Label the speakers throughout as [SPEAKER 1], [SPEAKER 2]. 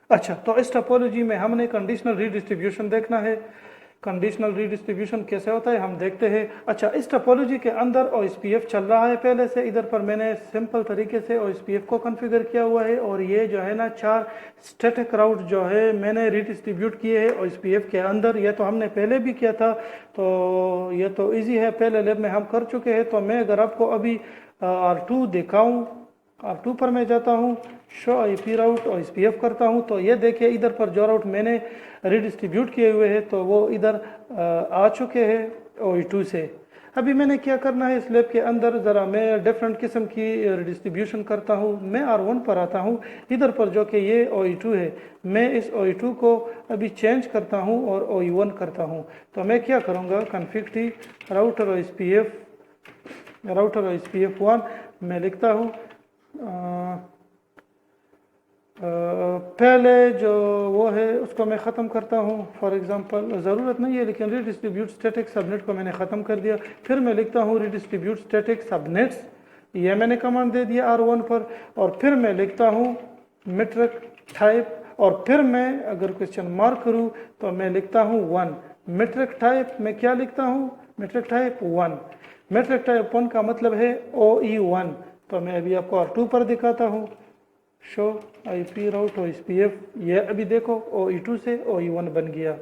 [SPEAKER 1] अच्छा, तो इस टोपोलॉजी में हमने कंडीशनल रीडिस्ट्रीब्यूशन देखना है। कंडीशनल रीडिस्ट्रीब्यूशन कैसे होता है हम देखते हैं। अच्छा, इस टोपोलॉजी के अंदर OSPF चल रहा है पहले से। इधर पर मैंने सिंपल तरीके से OSPF को कॉन्फ़िगर किया हुआ है और ये जो है ना 4 स्टैटिक राउट जो है मैंने रीडिस्ट्रीब्यूट किए हैं OSPF के अंदर। ये तो हमने पहले भी किया था, तो ये तो इजी है, पहले लैब में हम कर चुके हैं। तो मैं अगर आपको अभी R2 दिखाऊं, R2 पर मैं जाता हूँ, शो IP राउट OSPF करता हूँ, तो ये देखिए इधर पर जो राउट मैंने रिडिस्ट्रीब्यूट किए हुए हैं तो वो इधर आ चुके हैं OE2 से। अभी मैंने क्या करना है इस लैब के अंदर, ज़रा मैं डिफरेंट किस्म की रिडिस्ट्रीब्यूशन करता हूँ। मैं R1 पर आता हूँ, इधर पर जो कि ये OE2 है, मैं इस OE2 को अभी चेंज करता हूँ और OE1 करता हूँ। तो मैं क्या करूँगा, कॉन्फ़िग टी राउटर OSPF1 मैं लिखता हूँ। पहले जो वो है उसको मैं ख़त्म करता हूँ, फॉर एग्ज़ाम्पल ज़रूरत नहीं है लेकिन रीडिस्ट्रीब्यूट स्टैटिक सबनेट को मैंने ख़त्म कर दिया। फिर मैं लिखता हूँ रीडिस्ट्रीब्यूट स्टैटिक सबनेट्स, ये मैंने कमांड दे दिया R1 पर। और फिर मैं लिखता हूँ मेट्रिक टाइप, और फिर मैं अगर क्वेश्चन मार्क करूँ तो मैं लिखता हूँ 1 मेट्रिक टाइप। मैं क्या लिखता हूँ, मेट्रिक टाइप 1। मेट्रिक टाइप 1 का मतलब है OE1। तो मैं अभी आपको R2 पर दिखाता हूँ, शो IP राउट OSPF, ये अभी देखो OE2 से OE1 बन गया।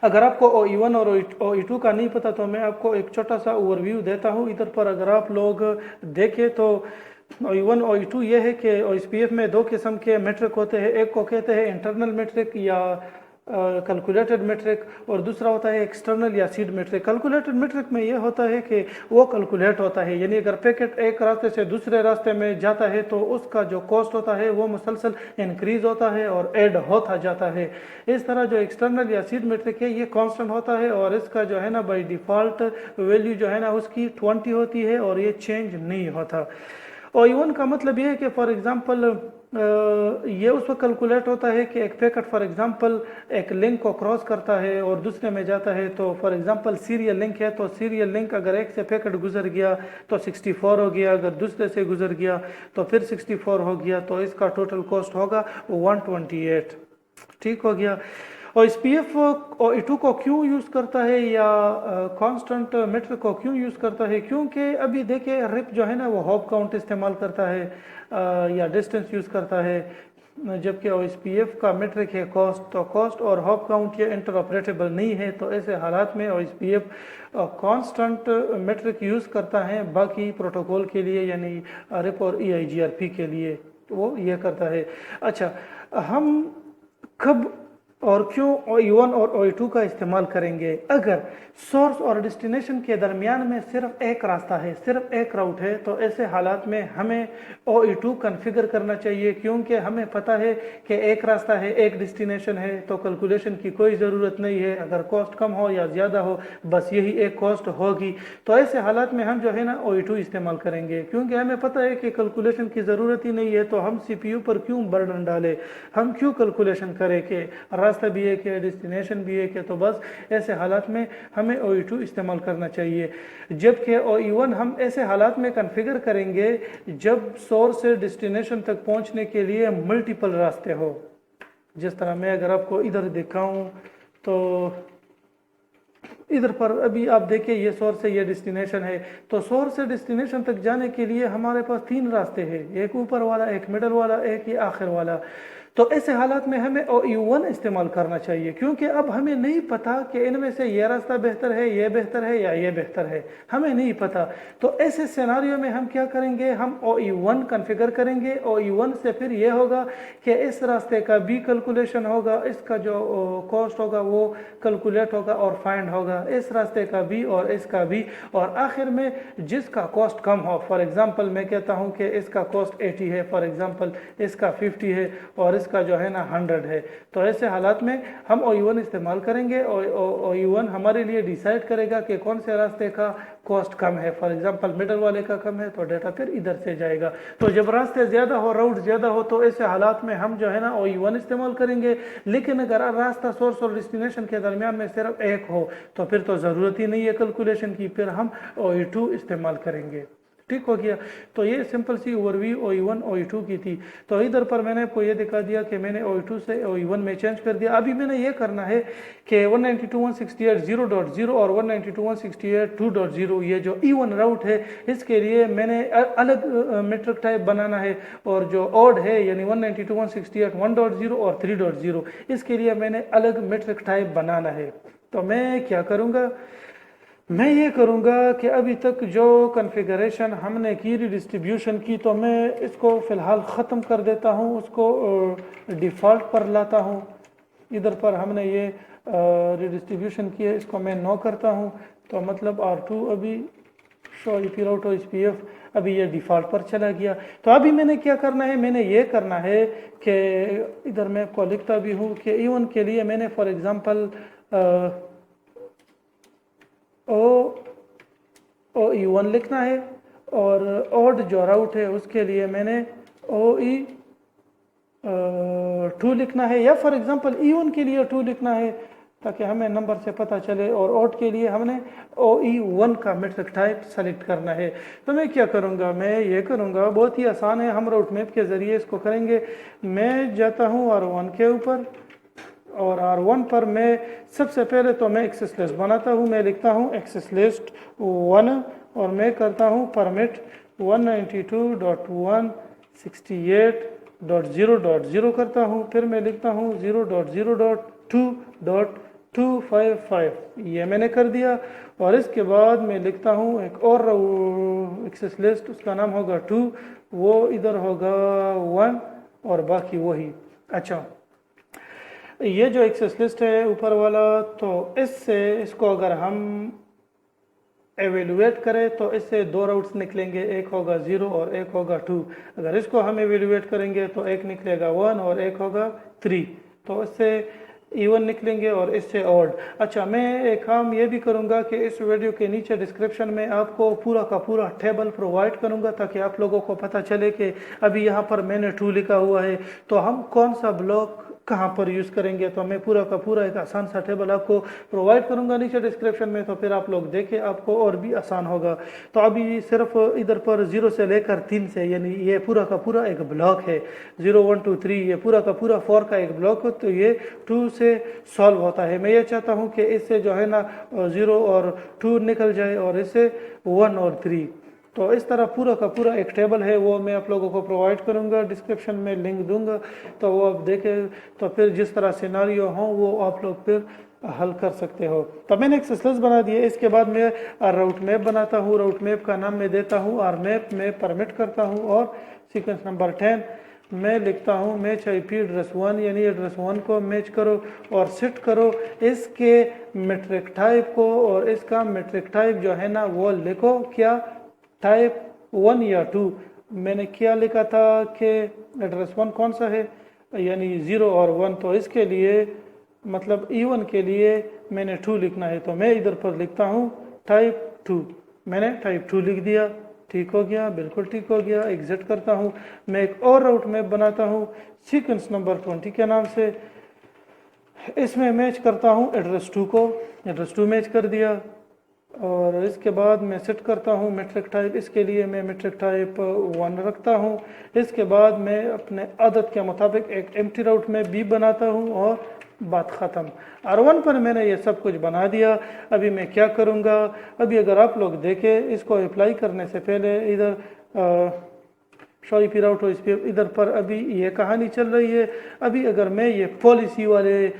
[SPEAKER 1] अगर आपको OE1 और OE2 का नहीं पता तो मैं आपको एक छोटा सा ओवरव्यू देता हूँ। इधर पर अगर आप लोग देखें तो OE1 OE2 ये है कि OSPF में 2 किस्म के मेट्रिक होते हैं। एक को कहते हैं इंटरनल मेट्रिक या कैलकुलेटेड मेट्रिक, और दूसरा होता है एक्सटर्नल या सीड मेट्रिक। कैलकुलेटेड मेट्रिक में ये होता है कि वो कैलकुलेट होता है, यानी अगर पैकेट एक रास्ते से दूसरे रास्ते में जाता है तो उसका जो कॉस्ट होता है वो मुसलसल इंक्रीज होता है और ऐड होता जाता है। इस तरह जो एक्सटर्नल या सीड मेट्रिक है ये कांस्टेंट होता है और इसका जो है ना बाय डिफ़ॉल्ट वैल्यू जो है ना उसकी 20 होती है और ये चेंज नहीं होता। OE1 का मतलब ये है कि फॉर एग्जांपल ये उस वक्त कैलकुलेट होता है कि एक पैकेट फॉर एग्जांपल एक लिंक को क्रॉस करता है और दूसरे में जाता है। तो फॉर एग्जांपल सीरियल लिंक है, तो सीरियल लिंक अगर एक से पैकेट गुजर गया तो 64 हो गया, अगर दूसरे से गुजर गया तो फिर 64 हो गया, तो इसका टोटल कॉस्ट होगा 128। ठीक हो गया। OSPF OE2 को क्यों यूज़ करता है या कांस्टेंट मेट्रिक को क्यों यूज़ करता है, क्योंकि अभी देखिए रिप जो है ना वो हॉप काउंट इस्तेमाल करता है या डिस्टेंस यूज़ करता है, जबकि OSPF का मेट्रिक है कॉस्ट। तो कॉस्ट और हॉप काउंट ये इंटरऑपरेटेबल नहीं है, तो ऐसे हालात में OSPF कांस्टेंट मेट्रिक यूज़ करता है बाकी प्रोटोकॉल के लिए, यानी रिप और EIGRP के लिए वो ये करता है। अच्छा, हम कब और क्यों OE1 और OE2 का इस्तेमाल करेंगे? अगर सोर्स और डेस्टिनेशन के दरमियान में सिर्फ एक रास्ता है, सिर्फ एक राउट है, तो ऐसे हालात में हमें OE2 कॉन्फ़िगर करना चाहिए, क्योंकि हमें पता है कि एक रास्ता है, एक डेस्टिनेशन है, तो कैलकुलेशन की कोई ज़रूरत नहीं है। अगर कॉस्ट कम हो या ज़्यादा हो बस यही एक कॉस्ट होगी। तो ऐसे हालात में हम जो है ना OE2 इस्तेमाल करेंगे, क्योंकि हमें पता है कि कैलकुलेशन की ज़रूरत ही नहीं है, तो हम CPU पर क्यों बर्डन डालें, हम क्यों कैलकुलेशन करें कि रास्ता भी एक है डेस्टिनेशन भी एक है। तो बस ऐसे हालात में हमें OE2 इस्तेमाल करना चाहिए। जबकि OE1 हम ऐसे हालात में कॉन्फ़िगर करेंगे जब सोर्स से डेस्टिनेशन तक पहुंचने के लिए मल्टीपल रास्ते हो। जिस तरह मैं अगर आपको इधर दिखाऊं तो इधर पर अभी आप देखिए ये सोर्स से ये डेस्टिनेशन है, तो सोर्स से डेस्टिनेशन तक जाने के लिए हमारे पास 3 रास्ते हैं, एक ऊपर वाला, एक मिडल वाला, एक ये आखिर वाला। तो ऐसे हालात में हमें OE1 इस्तेमाल करना चाहिए, क्योंकि अब हमें नहीं पता कि इनमें से ये रास्ता बेहतर है, ये बेहतर है या ये बेहतर है, हमें नहीं पता। तो ऐसे सिनेरियो में हम क्या करेंगे, हम OE1 कॉन्फ़िगर करेंगे। OE1 से फिर ये होगा कि इस रास्ते का भी कैलकुलेशन होगा, इसका जो कॉस्ट होगा वो कैलकुलेट होगा और फाइंड होगा, इस रास्ते का भी और इसका भी, और आखिर में जिसका कॉस्ट कम हो, फॉर एग्जांपल मैं कहता हूं कि इसका कॉस्ट 80 है, फॉर एग्जांपल इसका 50 है और इसका जो है ना 100 है, तो ऐसे हालात में हम OE1 इस्तेमाल करेंगे। और OE1 हमारे लिए डिसाइड करेगा कि कौन से रास्ते का कॉस्ट कम है। फॉर एग्जांपल मिडल वाले का कम है तो डेटा फिर इधर से जाएगा। तो जब रास्ते ज़्यादा हो, राउट ज़्यादा हो, तो ऐसे हालात में हम जो है ना OE1 इस्तेमाल करेंगे। लेकिन अगर रास्ता सोर्स और डेस्टिनेशन के दरमियान में सिर्फ एक हो तो फिर तो ज़रूरत ही नहीं है कैलकुलेशन की, फिर हम OE2 इस्तेमाल करेंगे। ठीक हो गया। तो ये सिंपल सी ओवरव्यू OE1 OE2 की थी। तो इधर पर मैंने आपको ये दिखा दिया कि मैंने OE2 से OE1 में चेंज कर दिया। अभी मैंने ये करना है कि 192.168.0.0 और 192.168.2.0 ये जो E1 राउट है इसके लिए मैंने अलग मेट्रिक टाइप बनाना है, और जो ऑड है यानी 192.168.1.0 और 3.0 इसके लिए मैंने अलग मेट्रिक टाइप बनाना है। तो मैं क्या करूँगा, मैं ये करूँगा कि अभी तक जो कॉन्फ़िगरेशन हमने की रिडिस्ट्रीब्यूशन की, तो मैं इसको फ़िलहाल ख़त्म कर देता हूँ, उसको डिफ़ॉल्ट पर लाता हूँ। इधर पर हमने ये रिडिस्ट्रीब्यूशन की है, इसको मैं नो करता हूँ। तो मतलब R2 अभी शो IP राउट OSPF अभी ये डिफ़ॉल्ट पर चला गया। तो अभी मैंने क्या करना है, मैंने ये करना है कि इधर मैं आपको लिखता भी हूँ कि E1 के लिए मैंने फॉर एग्ज़ाम्पल OE1 लिखना है, और ऑड जो राउट है उसके लिए मैंने OE2 लिखना है, या फॉर एग्जांपल E1 के लिए 2 लिखना है ताकि हमें नंबर से पता चले, और ऑड के लिए हमने OE1 का मेट्रिक टाइप सेलेक्ट करना है। तो मैं क्या करूँगा, मैं ये करूँगा, बहुत ही आसान है, हम रूट मैप के ज़रिए इसको करेंगे। मैं जाता हूँ R1 के ऊपर, और R1 पर मैं सबसे पहले तो मैं एक्सेस लिस्ट बनाता हूँ। मैं लिखता हूँ एक्सेस लिस्ट 1 और मैं करता हूँ परमिट 192.168.0.0 करता हूँ। फिर मैं लिखता हूँ 0.0.2.255, ये मैंने कर दिया। और इसके बाद मैं लिखता हूँ एक और एक्सेस लिस्ट, उसका नाम होगा 2, वो इधर होगा 1 और बाकी वही। अच्छा, ये जो एक्सेस लिस्ट है ऊपर वाला, तो इसको अगर हम एवेलुएट करें तो इससे 2 राउट्स निकलेंगे, एक होगा 0 और एक होगा 2। अगर इसको हम एवेलुएट करेंगे तो एक निकलेगा 1 और एक होगा 3, तो इससे इवन निकलेंगे और इससे ऑड। अच्छा, मैं एक काम ये भी करूँगा कि इस वीडियो के नीचे डिस्क्रिप्शन में आपको पूरा का पूरा टेबल प्रोवाइड करूँगा ताकि आप लोगों को पता चले कि अभी यहाँ पर मैंने 2 लिखा हुआ है तो हम कौन सा ब्लॉक कहाँ पर यूज़ करेंगे। तो मैं पूरा का पूरा एक आसान सा टेबल आपको प्रोवाइड करूँगा नीचे डिस्क्रिप्शन में, तो फिर आप लोग देखें, आपको और भी आसान होगा। तो अभी सिर्फ इधर पर 0 से लेकर 3 से, यानी ये पूरा का पूरा एक ब्लॉक है, 0 1 2 3, ये पूरा का पूरा 4 का एक ब्लॉक हो, तो ये 2 से सॉल्व होता है। मैं ये चाहता हूँ कि इससे जो है ना 0 और 2 निकल जाए और इससे 1 और 3। तो इस तरह पूरा का पूरा एक टेबल है, वो मैं आप लोगों को प्रोवाइड करूंगा, डिस्क्रिप्शन में लिंक दूंगा, तो वो आप देखें, तो फिर जिस तरह सिनारियो हो वो आप लोग फिर हल कर सकते हो। तो मैंने एक लिस्ट बना दी है। इसके बाद मैं राउट मैप बनाता हूँ। राउट मैप का नाम मैं देता हूँ RMap, में परमिट करता हूँ, और सीक्वेंस नंबर 10 मैं लिखता हूँ मैच IP एड्रेस 1, यानी एड्रेस 1 को मैच करो और सेट करो इसके मेट्रिक टाइप को, और इसका मेट्रिक टाइप जो है ना वो लिखो क्या, टाइप 1 या 2। मैंने क्या लिखा था कि एड्रेस 1 कौन सा है, यानी 0 और 1, तो इसके लिए मतलब E1 के लिए मैंने 2 लिखना है, तो मैं इधर पर लिखता हूँ टाइप 2। मैंने टाइप 2 लिख दिया, ठीक हो गया, बिल्कुल ठीक हो गया। एग्जिट करता हूँ। मैं एक और राउट मैप बनाता हूँ सीक्वेंस नंबर 20 के नाम से, इसमें मैच करता हूँ एड्रेस 2 को, एड्रेस 2 मैच कर दिया। और इसके बाद मैं सेट करता हूँ मेट्रिक टाइप, इसके लिए मैं मेट्रिक टाइप 1 रखता हूँ। इसके बाद मैं अपने आदत के मुताबिक एक एम्प्टी राउट में भी बनाता हूँ और बात ख़त्म। R1 पर मैंने ये सब कुछ बना दिया। अभी मैं क्या करूँगा, अभी अगर आप लोग देखें, इसको अप्लाई करने से पहले इधर शो IP राउट OSPF, इधर पर अभी ये कहानी चल रही है। अभी अगर मैं ये पॉलिसी वाले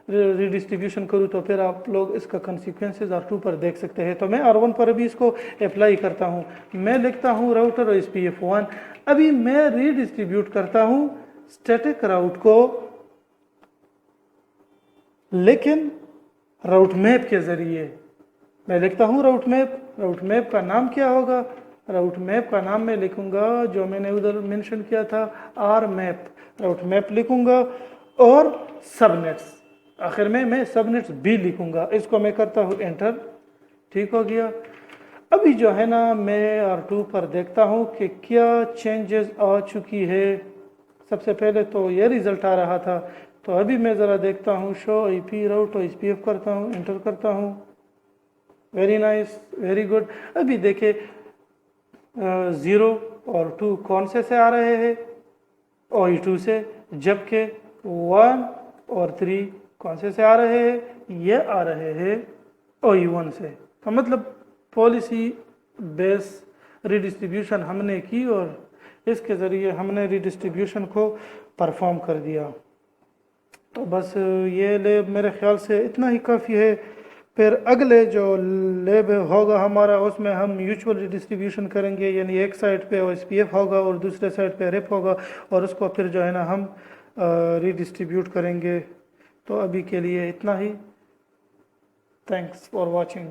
[SPEAKER 1] रिडिस्ट्रीब्यूशन करूँ तो फिर आप लोग इसका कंसिक्वेंसेस R2 पर देख सकते हैं। तो मैं R1 पर अभी इसको अप्लाई करता हूँ। मैं लिखता हूँ राउटर OSPF 1। अभी मैं रीडिस्ट्रीब्यूट करता हूँ स्टैटिक राउट को, लेकिन राउट मैप के ज़रिए। मैं लिखता हूँ राउट मैप। राउट मैप का नाम क्या होगा, राउट मैप का नाम मैं लिखूँगा जो मैंने उधर मेंशन किया था, RMap। राउट मैप लिखूँगा और सबनेट्स, आखिर में मैं सबनेट्स भी लिखूँगा। इसको मैं करता हूँ एंटर, ठीक हो गया। अभी जो है ना मैं R2 पर देखता हूँ कि क्या चेंजेस आ चुकी है। सबसे पहले तो ये रिज़ल्ट आ रहा था, तो अभी मैं ज़रा देखता हूँ शो IP राउट OSPF करता हूँ, एंटर करता हूँ। Very nice, very good. अभी देखे 0 اور 2 کون سے آ رہے ہیں؟ OE2 سے، جبکہ 1 اور 3 کون سے آ رہے ہیں؟ یہ آ رہے ہیں OE1 سے۔ تو مطلب پالیسی بیس ریڈسٹریبیوشن ہم نے کی اور اس کے ذریعے ہم نے ریڈسٹریبیوشن کو پرفارم کر دیا۔ تو بس یہ لیب میرے خیال سے اتنا ہی کافی ہے۔ پھر اگلے جو لیب ہوگا ہمارا اس میں ہم میوچول ریڈسٹریبیوشن کریں گے، یعنی ایک سائٹ پہ OSPF ہوگا اور دوسرے سائٹ پہ RIP ہوگا اور اس کو پھر جو ہے نا ہم ریڈسٹریبیوٹ کریں گے۔ تو ابھی کے لیے اتنا ہی۔ Thanks for watching.